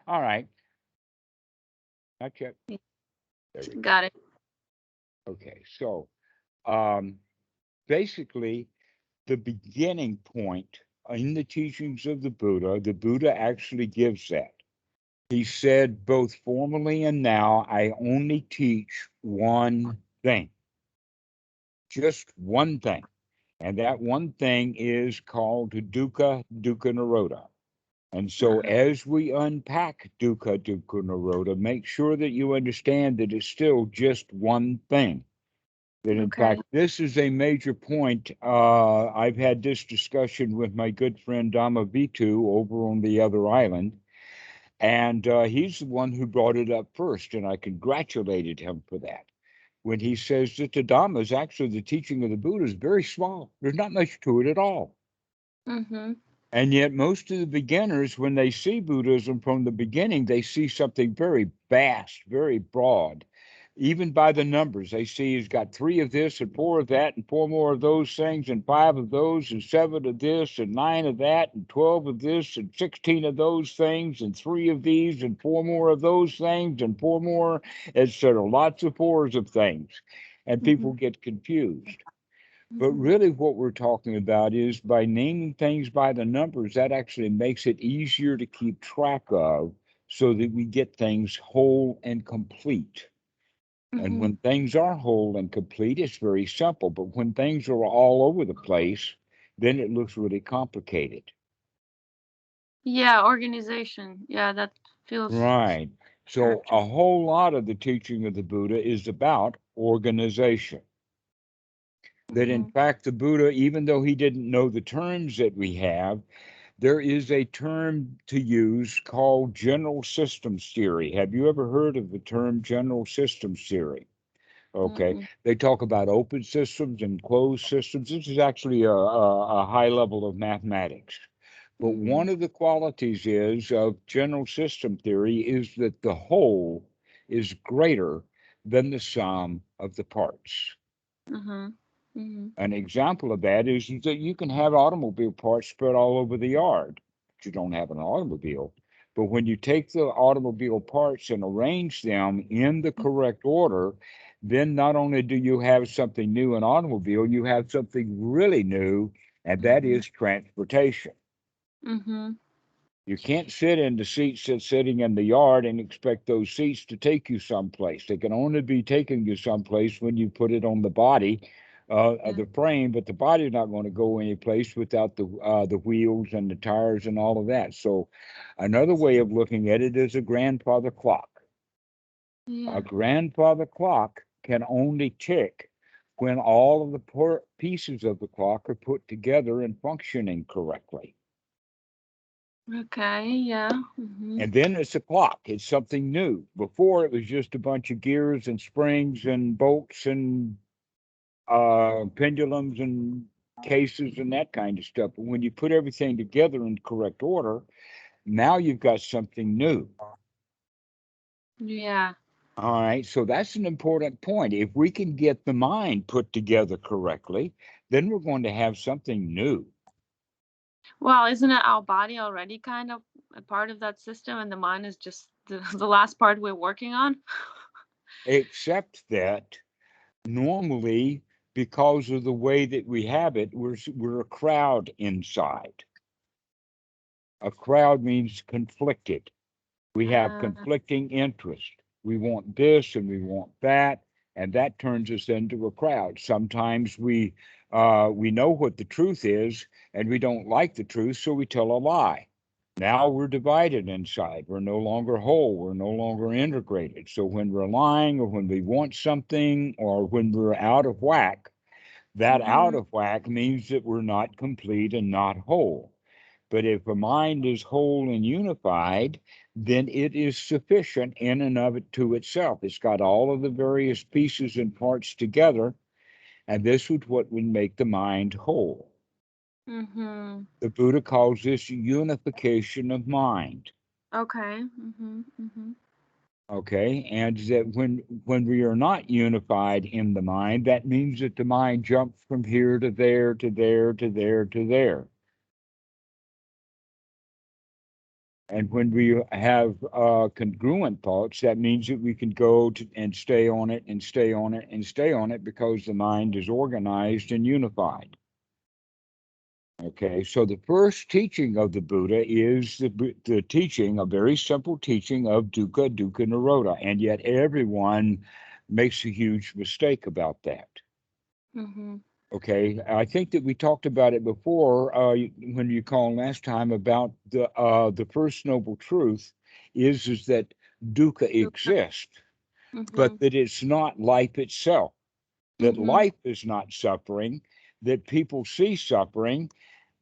All right. Not yet. There we go. Got it. Okay. So, um, basically, the beginning point in the teachings of the Buddha actually gives that. He said, both formally and now, I only teach one thing, just one thing. And that one thing is called Dukkha, Dukkha Nirodha. And so, Uh-huh. as we unpack Dukkha, Dukkha Nirodha, make sure that you understand that it's still just one thing. That, in Okay. fact, this is a major point. I've had this discussion with my good friend Dhamma over on the other island, and he's the one who brought it up first, and I congratulated him for that. When he says that the Dhamma is actually the teaching of the Buddha is very small, there's not much to it at all. Mm-hmm. And yet, most of the beginners, when they see Buddhism from the beginning, they see something very vast, very broad. Even by the numbers, they see he's got three of this and four of that, and four more of those things, and five of those, and seven of this, and nine of that, and 12 of this, and 16 of those things, and three of these, and four more of those things, and four more, etc. Lots of fours of things. And Mm-hmm. people get confused. But Mm-hmm. really, what we're talking about is by naming things by the numbers, that actually makes it easier to keep track of so that we get things whole and complete. And Mm-hmm. when things are whole and complete, it's very simple. But when things are all over the place, then it looks really complicated. Yeah, organization. Yeah, that feels Right. So, character. a whole lot of the teaching of the Buddha is about organization. That in Mm-hmm. fact, the Buddha, even though he didn't know the terms that we have, there is a term to use called general systems theory. Have you ever heard of the term general systems theory? Okay. Mm-mm. They talk about open systems and closed systems. This is actually a high level of mathematics. But Mm-hmm. one of the qualities is of general system theory is that the whole is greater than the sum of the parts. Uh-huh. Mm-hmm. An example of that is that you can have automobile parts spread all over the yard, but you don't have an automobile. But when you take the automobile parts and arrange them in the correct order, then not only do you have something new in automobile, you have something really new, and that Mm-hmm. is transportation. Mm-hmm. You can't sit in the seats that's sitting in the yard and expect those seats to take you someplace. They can only be taking you someplace when you put it on the body of Yeah. the frame, but the body's not going to go any place without the wheels and the tires and all of that. So, another way of looking at it is a grandfather clock. A Yeah. grandfather clock can only tick when all of the pieces of the clock are put together and functioning correctly. Okay. Yeah. Mm-hmm. And then it's a clock. It's something new. Before it was just a bunch of gears and springs and bolts and pendulums and cases and that kind of stuff. But when you put everything together in correct order, now you've got something new. Yeah. All right. So that's an important point. If we can get the mind put together correctly, then we're going to have something new. Well, isn't it our body already kind of a part of that system, and the mind is just the last part we're working on? Except that normally, because of the way that we have it, we're a crowd inside. A crowd means conflicted. We have Uh, conflicting interests. We want this and we want that, and that turns us into a crowd. Sometimes we know what the truth is, and we don't like the truth, so we tell a lie. Now we're divided inside. We're no longer whole. We're no longer integrated. So when we're lying, or when we want something, or when we're out of whack, that out mm-hmm. of whack means that we're not complete and not whole. But if a mind is whole and unified, then it is sufficient in and of it to itself. It's got all of the various pieces and parts together, and this is what would make the mind whole. Mm-hmm. The Buddha calls this unification of mind. Okay. Mm-hmm. Mm-hmm. Okay, and that when we are not unified in the mind, that means that the mind jumps from here to there to there to there to there. And when we have congruent thoughts, that means that we can go to, and stay on it and stay on it and stay on it because the mind is organized and unified. Okay, so the first teaching of the Buddha is the teaching, a very simple teaching of dukkha, dukkha, nirodha, and yet everyone makes a huge mistake about that. Mm-hmm. Okay, I think that we talked about it before when you called last time about the first noble truth is that dukkha exists, Mm-hmm. but that it's not life itself. That Mm-hmm. life is not suffering. That people see suffering,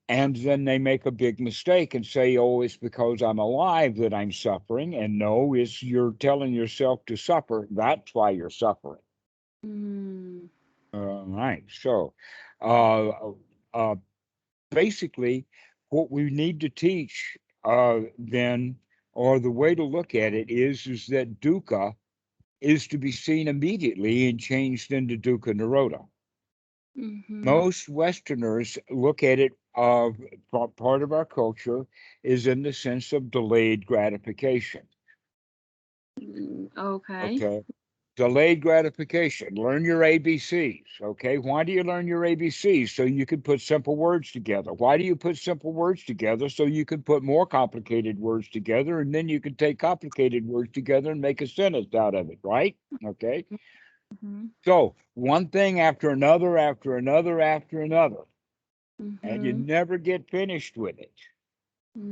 and then they make a big mistake and say, "Oh, it's because I'm alive that I'm suffering." And no, it's you're telling yourself to suffer. That's why you're suffering. Mm. Right. So, uh, uh, basically, what we need to teach then, or the way to look at it is that dukkha is to be seen immediately and changed into dukkha nirodha. Mm-hmm. Most Westerners look at it. Part of our culture is in the sense of delayed gratification. Okay. Okay. Delayed gratification. Learn your ABCs. Okay. Why do you learn your ABCs? So you can put simple words together. Why do you put simple words together? So you can put more complicated words together, and then you can take complicated words together and make a sentence out of it, right? Okay. Mm-hmm. So one thing after another, after another, after another, and you Mm-hmm. never get finished with it.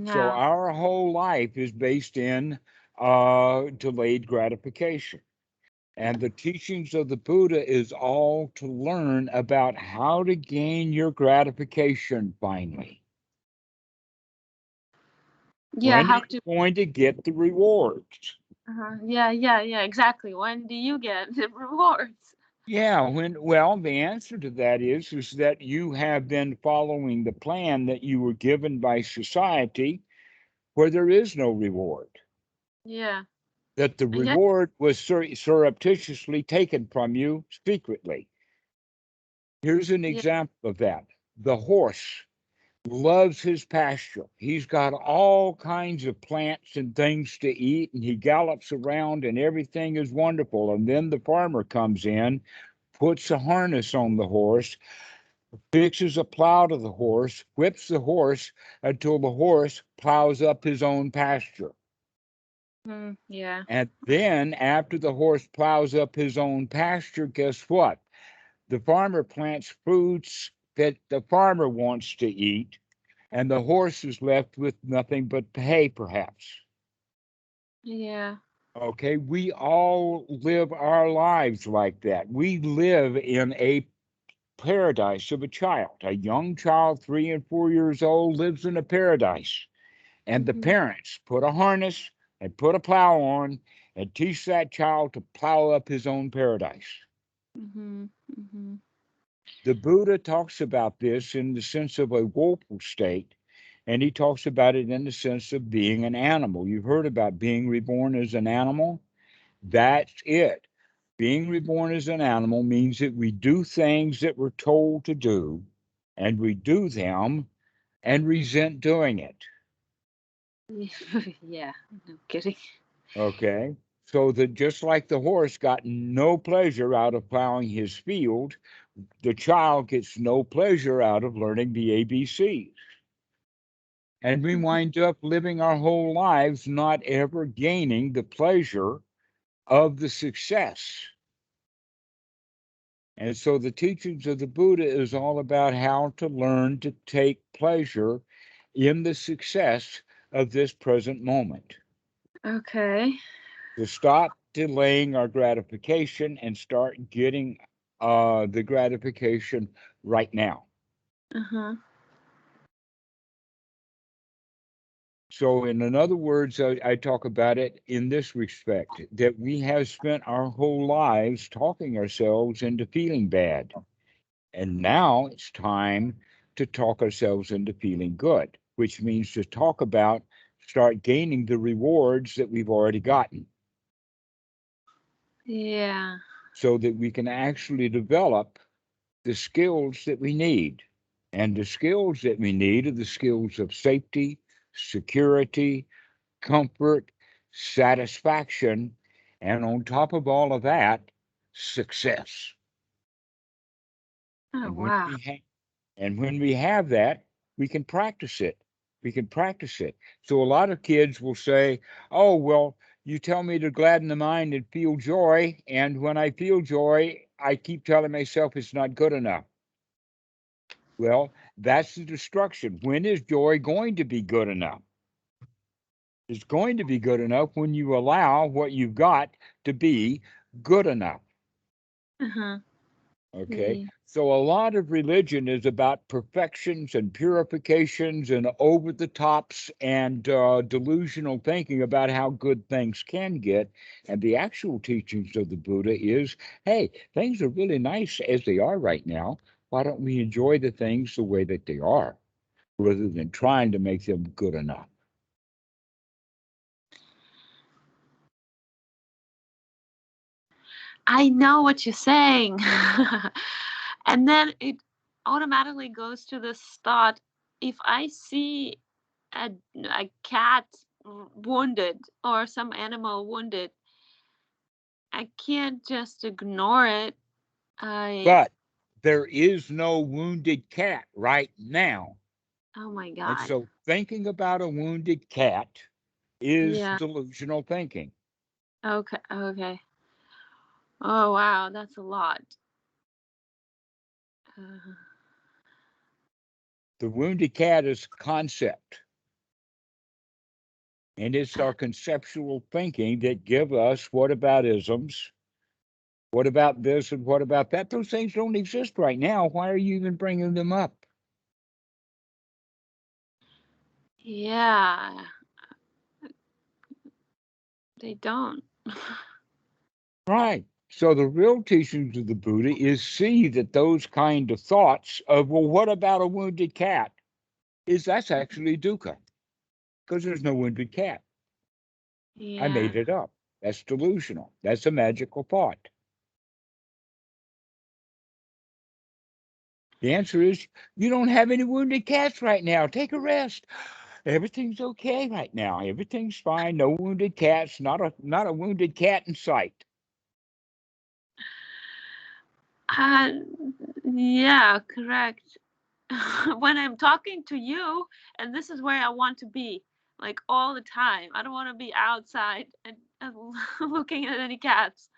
So Yeah. our whole life is based in delayed gratification. And the teachings of the Buddha is all to learn about how to gain your gratification finally. Yeah. When are How you to? going to get the rewards? Yeah. Yeah. Yeah. Exactly. When do you get the rewards? Yeah, well, the answer to that is that you have been following the plan that you were given by society where there is no reward. Yeah. That the Yeah. reward was surreptitiously taken from you secretly. Here's an Yeah. example of that. The horse loves his pasture. He's got all kinds of plants and things to eat, and he gallops around, and everything is wonderful. And then the farmer comes in, puts a harness on the horse, fixes a plow to the horse, whips the horse until the horse plows up his own pasture. Yeah. And then, after the horse plows up his own pasture, guess what? The farmer plants fruits that the farmer wants to eat, and the horse is left with nothing but hay, perhaps. Yeah. Okay, we all live our lives like that. We live in a paradise of a child. A young child, 3 and 4 years old, lives in a paradise. And the Mm-hmm. parents put a harness and put a plow on and teach that child to plow up his own paradise. Mm-hmm. Mm-hmm. The Buddha talks about this in the sense of a woeful state, and he talks about it in the sense of being an animal. You've heard about being reborn as an animal. That's it. Being reborn as an animal means that we do things that we're told to do, and we do them and resent doing it. Yeah. No kidding. Okay. So that just like the horse got no pleasure out of plowing his field, the child gets no pleasure out of learning the ABCs. And we Mm-hmm. wind up living our whole lives not ever gaining the pleasure of the success. And so the teachings of the Buddha is all about how to learn to take pleasure in the success of this present moment, Okay. to stop delaying our gratification and start getting the gratification right now. Uh-huh. So, in other words, I talk about it in this respect that we have spent our whole lives talking ourselves into feeling bad. And now it's time to talk ourselves into feeling good, which means to talk about start gaining the rewards that we've already gotten Yeah. so that we can actually develop the skills that we need. And the skills that we need are the skills of safety, security, comfort, satisfaction, and on top of all of that, success. Oh, And when wow. we have that, we can practice it. We can practice it. So a lot of kids will say, "Oh, well, you tell me to gladden the mind and feel joy, and when I feel joy, I keep telling myself it's not good enough." Well, that's the destruction. When is joy going to be good enough? It's going to be good enough when you allow what you've got to be good enough. Uh-huh. Okay. Yeah. So a lot of religion is about perfections and purifications and over the tops and delusional thinking about how good things can get. And the actual teachings of the Buddha is, hey, things are really nice as they are right now. Why don't we enjoy the things the way that they are rather than trying to make them good enough? I know what you're saying. And then it automatically goes to this thought, if I see a cat wounded or some animal wounded, I can't just ignore it. I But there is no wounded cat right now. Oh my And God. so thinking about a wounded cat is Yeah. delusional thinking. Okay. Okay. Oh wow, that's a lot. Uh, The wounded cat is a concept, and it's our conceptual thinking that give us what about isms, what about this, and what about that. Those things don't exist right now. Why are you even bringing them up? yeah, they don't. Right. So the real teachings of the Buddha is see that those kind of thoughts of, well, what about a wounded cat? That's actually dukkha, because there's no wounded cat. I Yeah. made it up. That's delusional. That's a magical thought. The answer is you don't have any wounded cats right now. Take a rest. Everything's okay right now. Everything's fine. No wounded cats. Not a wounded cat in sight. Uh, yeah, correct. When I'm talking to you, and this is where I want to be, like all the time. I don't want to be outside and looking at any cats.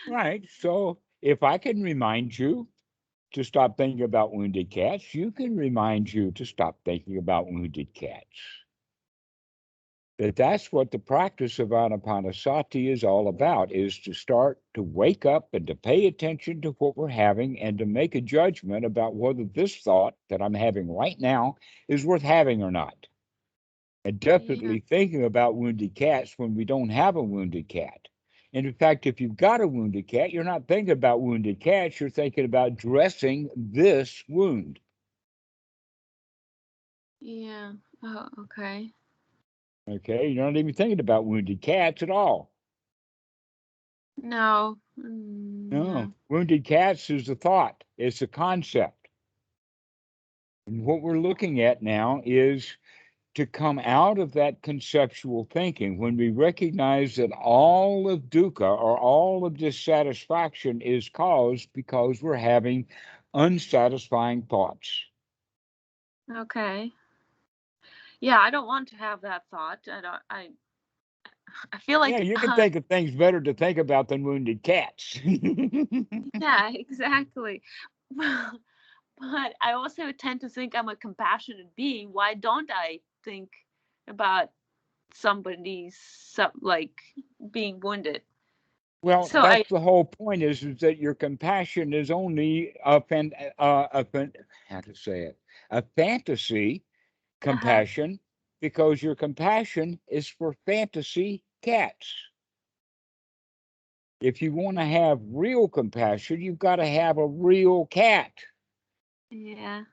Right. So if I can remind you to stop thinking about wounded cats, you can remind you to stop thinking about wounded cats. That's what the practice of anapanasati is all about, is to start to wake up and to pay attention to what we're having and to make a judgment about whether this thought that I'm having right now is worth having or not. And Yeah. definitely thinking about wounded cats when we don't have a wounded cat. And in fact, if you've got a wounded cat, you're not thinking about wounded cats, you're thinking about dressing this wound. Yeah. Oh, okay. Okay, you're not even thinking about wounded cats at all. No. No, No. wounded cats is a thought, it's a concept. And what we're looking at now is to come out of that conceptual thinking when we recognize that all of dukkha or all of dissatisfaction is caused because we're having unsatisfying thoughts. Okay. Yeah, I don't want to have that thought. I feel Yeah, like you can think of things better to think about than wounded cats. yeah, exactly. But I also tend to think I'm a compassionate being. Why don't I think about somebody's like being wounded? Well, So I that's the whole point is that your compassion is only how to say it, a fantasy uh-huh. compassion, because your compassion is for fantasy cats. If you want to have real compassion, you've got to have a real cat. Yeah.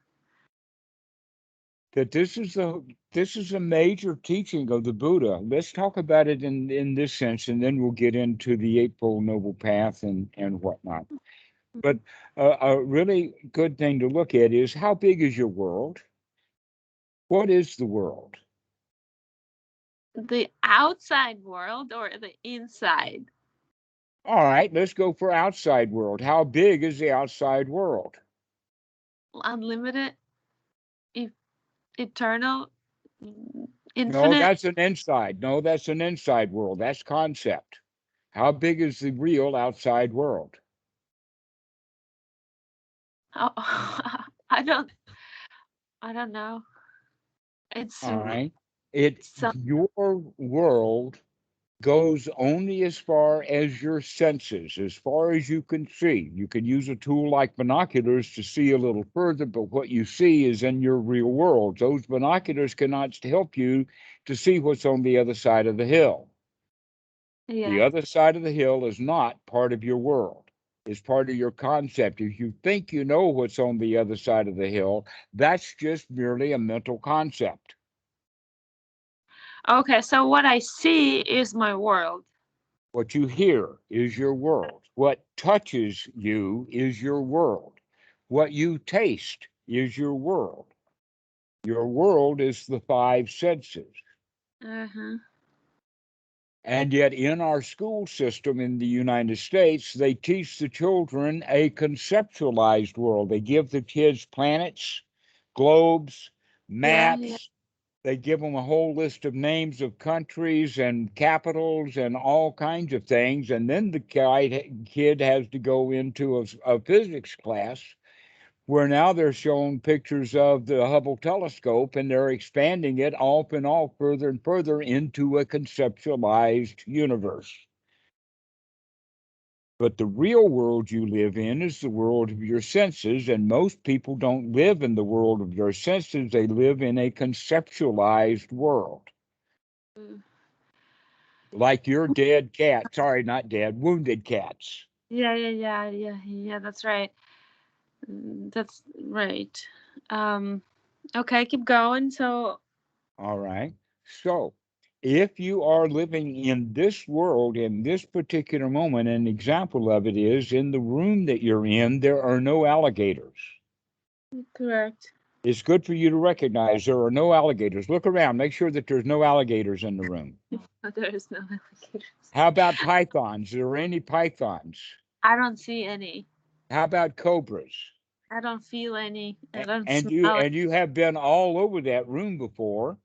That this is a major teaching of the Buddha. Let's talk about it in this sense, and then we'll get into the Eightfold Noble Path and whatnot. But a really good thing to look at is how big is your world? What is the world? the outside world or the inside? All right, let's go for outside world. How big is the outside world? Unlimited, e- eternal, No, infinite. that's an inside. No, that's an inside world. That's concept. How big is the real outside world? Oh, I don't. I don't know. It's All right. It some. your world goes only as far as your senses, as far as you can see. You can use a tool like binoculars to see a little further, but what you see is in your real world. Those binoculars cannot help you to see what's on the other side of the hill. The Yeah. other side of the hill is not part of your world. It's part of your concept. If you think you know what's on the other side of the hill, that's just merely a mental concept. Okay, so what I see is my world. What you hear is your world. What touches you is your world. What you taste is your world. Your world is the five senses. Uh-huh. And yet, in our school system in the United States, they teach the children a conceptualized world. They give the kids planets, globes, Yeah, yeah. maps. They give them a whole list of names of countries and capitals and all kinds of things. And then the kid has to go into a physics class where now they're showing pictures of the Hubble telescope and they're expanding it off and off further and further into a conceptualized universe. But the real world you live in is the world of your senses, and most people don't live in the world of your senses. They live in a conceptualized world. Mm. Like your dead cat. Sorry, not dead, wounded cats. Yeah, yeah, yeah, yeah, yeah, that's right. That's right. Um, okay, keep going. So, All right. So if you are living in this world in this particular moment, an example of it is in the room that you're in, there are no alligators. correct. It's good for you to recognize there are no alligators. Look around, make sure that there's no alligators in the room. There is no alligators. How about pythons? Are there any pythons? I don't see any. How about cobras? I don't feel any. I don't And you smell it. and you have been all over that room before,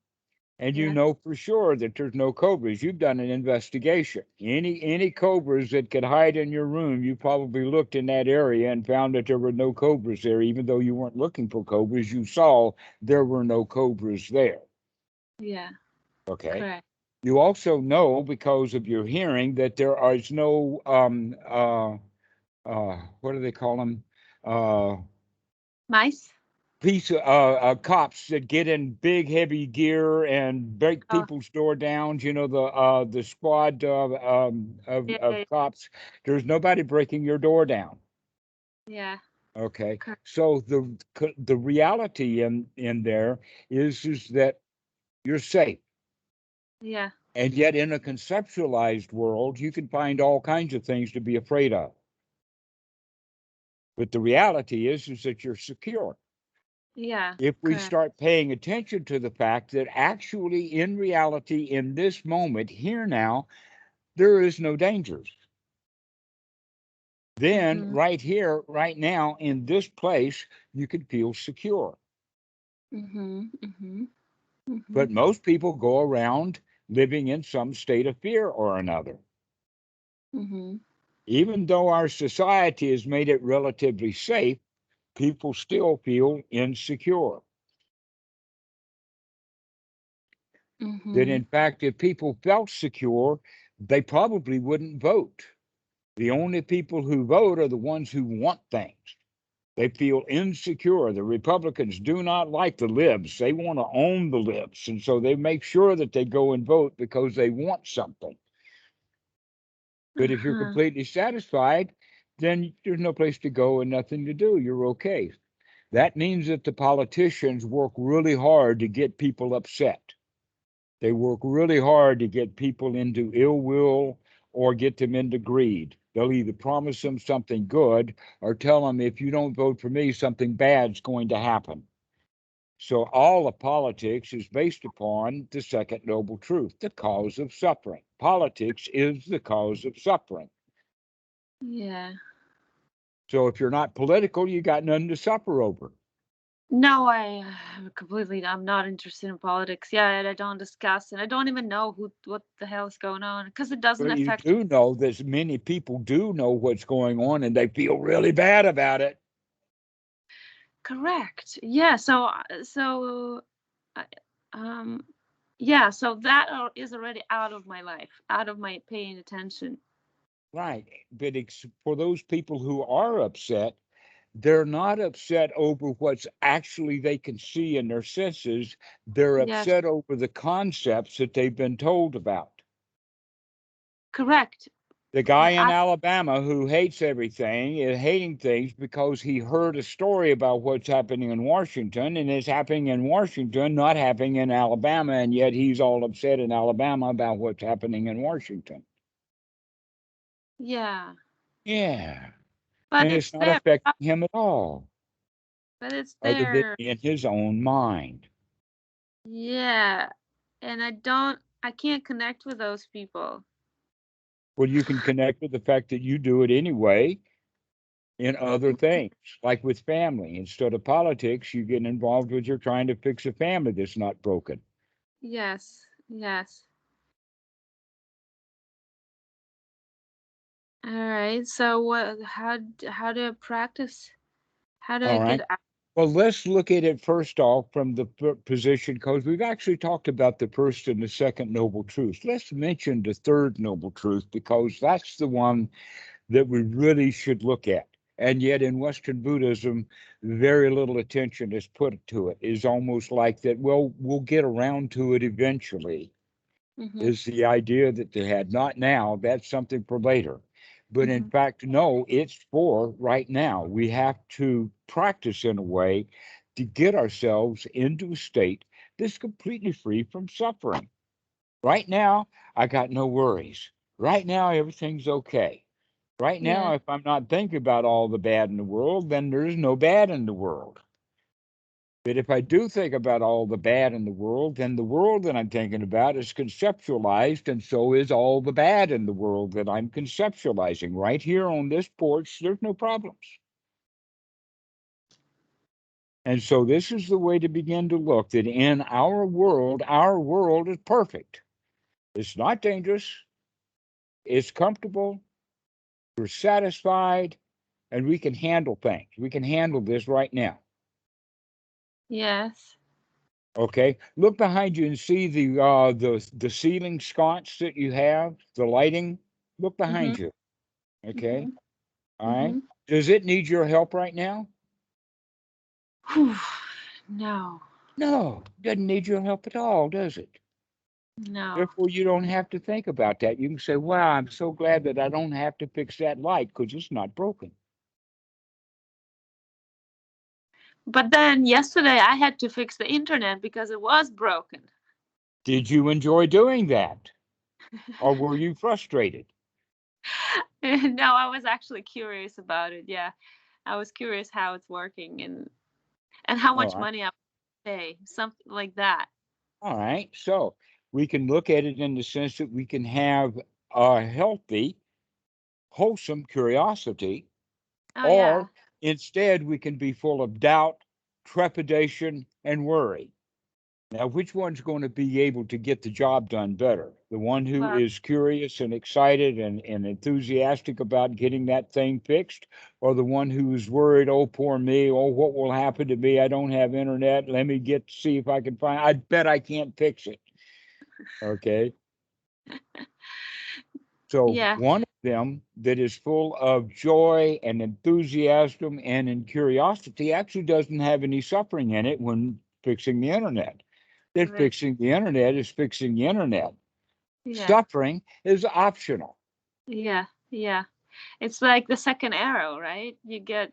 and you Yeah, know for sure that there's no cobras. You've done an investigation. Any cobras that could hide in your room, you probably looked in that area and found that there were no cobras there, even though you weren't looking for cobras. You saw there were no cobras there. yeah, Okay. correct. You also know because of your hearing that there is no what do they call them? Uh, Mice? piece of cops that get in big heavy gear and break Oh, people's door downs. You know the squad yeah, of yeah, cops. There's nobody breaking your door down. yeah, Okay, correct. so the reality in there is that you're safe, Yeah. and yet in a conceptualized world, you can find all kinds of things to be afraid of. But the reality is that you're secure. Yeah, If we correct. start paying attention to the fact that actually, in reality, in this moment, here now, there is no dangers, then Mm-hmm. right here, right now, in this place, you can feel secure. Mm-hmm. Mm-hmm. Mm-hmm. But most people go around living in some state of fear or another. Mm-hmm. Even though our society has made it relatively safe, people still feel insecure. That Mm-hmm. in fact, if people felt secure, they probably wouldn't vote. The only people who vote are the ones who want things. They feel insecure. The Republicans do not like the libs. They want to own the libs. And so they make sure that they go and vote because they want something. But if you're Uh-huh. completely satisfied, then there's no place to go and nothing to do. You're okay. That means that the politicians work really hard to get people upset. They work really hard to get people into ill will or get them into greed. They'll either promise them something good or tell them if you don't vote for me, something bad's going to happen. So all of politics is based upon the second noble truth, the cause of suffering. Politics is the cause of suffering. Yeah. So if you're not political, you got nothing to suffer over. No, I'm not interested in politics. Yeah, and I don't discuss, and I don't even know what the hell is going on because it doesn't But you affect. do know that many people do know what's going on and they feel really bad about it. Correct. Yeah. I- um, yeah. So that is already out of my life, out of my paying attention. Right. But for those people who are upset, they're not upset over what's actually they can see in their senses. They're Yes. upset over the concepts that they've been told about. Correct. The guy in I, Alabama who hates everything is hating things because he heard a story about what's happening in Washington, and it's happening in Washington, not happening in Alabama, and yet he's all upset in Alabama about what's happening in Washington. yeah. Yeah. But And it's it's not there. affecting him at all, But it's other than there. in his own mind. Yeah. And I can't connect with those people. Well, you can connect with the fact that you do it anyway in other things, like with family. Instead of politics, you get involved with you're trying to fix a family that's not broken. Yes. Yes. All right. So how do I practice? How do I All get right. out? Well, let's look at it first off from the position, because we've actually talked about the first and the second noble truth. Let's mention the third noble truth, because that's the one that we really should look at. And yet, in Western Buddhism, very little attention is put to it. It's almost like that, well, we'll get around to it eventually, Mm-hmm. is the idea that they had. Not now, that's something for later. But in Mm-hmm. fact, no, it's for right now. We have to practice in a way to get ourselves into a state that's completely free from suffering. Right now, I got no worries. Right now, everything's okay. Right Yeah. now, if I'm not thinking about all the bad in the world, then there's no bad in the world. But if I do think about all the bad in the world, then the world that I'm thinking about is conceptualized, and so is all the bad in the world that I'm conceptualizing. Right here on this porch, there's no problems. And so this is the way to begin to look that in our world is perfect. It's not dangerous, it's comfortable, we're satisfied, and we can handle things. We can handle this right now. Yes. Okay, look behind you and see the ceiling sconce that you have, the lighting. Look Mm-hmm. behind you. Okay, Mm-hmm. all right. Mm-hmm. Does it need your help right now? Whew. No. No, doesn't need your help at all, does it? No. Therefore, you don't have to think about that. You can say, "Wow, I'm so glad that I don't have to fix that light because it's not broken." But then yesterday I had to fix the internet because it was broken. Did you enjoy doing that, or were you frustrated? No, I was actually curious about it. Yeah. I was curious how it's working and how All much right. money I pay, something like that. All right. So we can look at it in the sense that we can have a healthy, wholesome curiosity, Oh or yeah. instead we can be full of doubt, trepidation, and worry. Now, which one's going to be able to get the job done better? The one who Well, is curious and excited and enthusiastic about getting that thing fixed, or the one who is worried, oh, poor me, oh, what will happen to me? I don't have internet. Let me get see if I can find. I bet I can't fix it. Okay. So yeah. one of them that is full of joy and enthusiasm and in curiosity actually doesn't have any suffering in it when fixing the internet. That Right. fixing the internet is fixing the internet. Yeah. Suffering is optional. Yeah. Yeah. It's like the second arrow, right? You get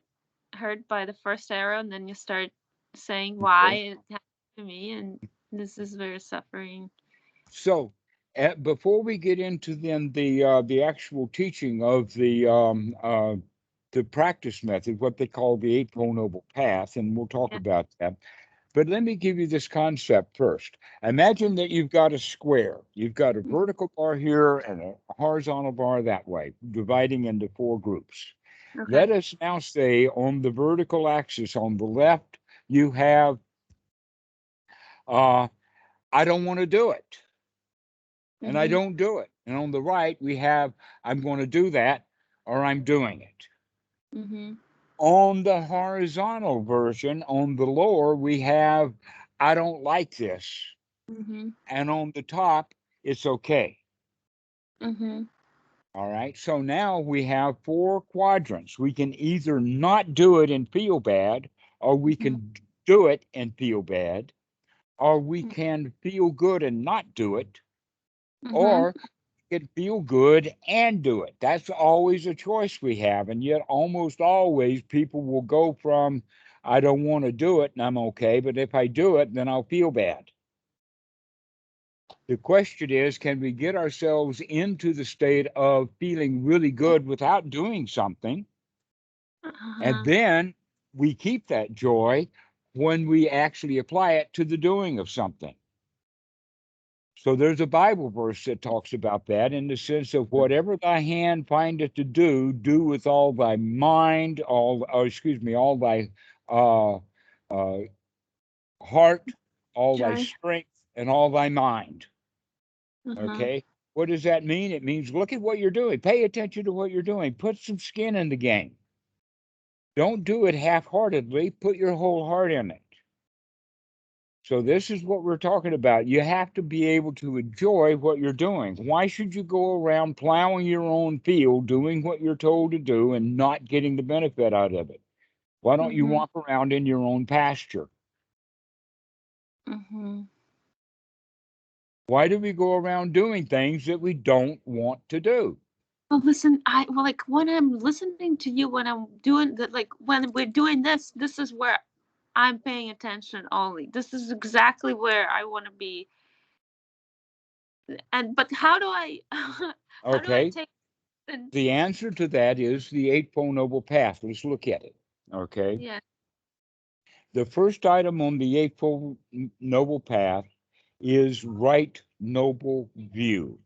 hurt by the first arrow and then you start saying why Okay. it happened to me and this is very suffering. So before we get into then the actual teaching of the practice method, what they call the Eightfold Noble Path, and we'll talk Yeah. about that. But let me give you this concept first. Imagine that you've got a square. You've got a vertical bar here and a horizontal bar that way, dividing into 4 groups. Okay. Let us now say on the vertical axis on the left, you have, I don't want to do it. And I don't do it. And on the right, we have, I'm going to do that or I'm doing it. Mm-hmm. On the horizontal version, on the lower, we have, I don't like this. Mm-hmm. And on the top, it's okay. Mm-hmm. All right. So now we have 4 quadrants. We can either not do it and feel bad, or we can do it and feel bad, or we can feel good and not do it, Mm-hmm. or can feel good and do it. That's always a choice we have. And yet, almost always, people will go from, I don't want to do it and I'm okay, but if I do it, then I'll feel bad. The question is, can we get ourselves into the state of feeling really good without doing something? And then we keep that joy when we actually apply it to the doing of something. So there's a Bible verse that talks about that in the sense of whatever thy hand findeth to do, do with all thy mind, all thy uh, uh, heart, all thy Joy. strength, and all thy mind. Mm-hmm. Okay. What does that mean? It means look at what you're doing. Pay attention to what you're doing. Put some skin in the game. Don't do it half-heartedly. Put your whole heart in it. So this is what we're talking about. You have to be able to enjoy what you're doing. Why should you go around plowing your own field, doing what you're told to do, and not getting the benefit out of it? Why don't you Mm-hmm. walk around in your own pasture? Mm-hmm. Why do we go around doing things that we don't want to do? Well, listen, like when I'm listening to you, when I'm doing that, like when we're doing this, this is where I'm paying attention only. This is exactly where I want to be. And but how do I how do I Okay. take and The answer to that is the Eightfold Noble Path. Let's look at it. Okay. yeah. The first item on the Eightfold Noble Path is right noble view.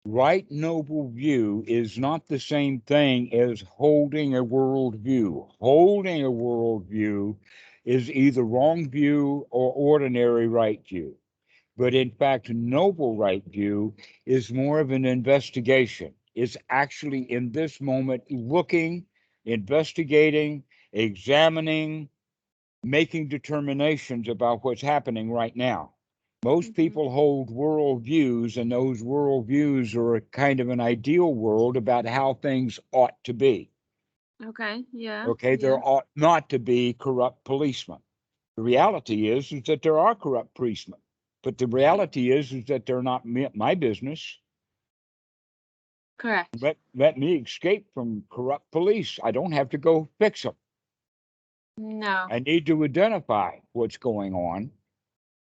Right noble view is not the same thing as holding a world view. Holding a world view is either wrong view or ordinary right view. But in fact, noble right view is more of an investigation. It's actually in this moment looking, investigating, examining, making determinations about what's happening right now. Most Mm-hmm. people hold worldviews, and those worldviews are a kind of an ideal world about how things ought to be. Okay. Yeah. Okay, Yeah. there ought not to be corrupt policemen. The reality is that there are corrupt policemen, but the reality is that they're not my business. Correct. Let me escape from corrupt police. I don't have to go fix them. No. I need to identify what's going on.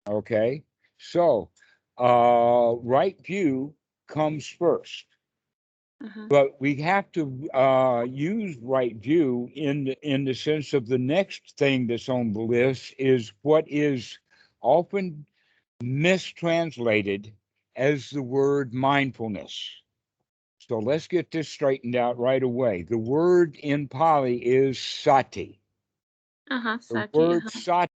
Okay, so right view comes first, Uh-huh. but we have to use right view in the sense of the next thing that's on the list is what is often mistranslated as the word mindfulness. So let's get this straightened out right away. The word in Pali is sati. Uh-huh. The Sati. word Uh-huh. sati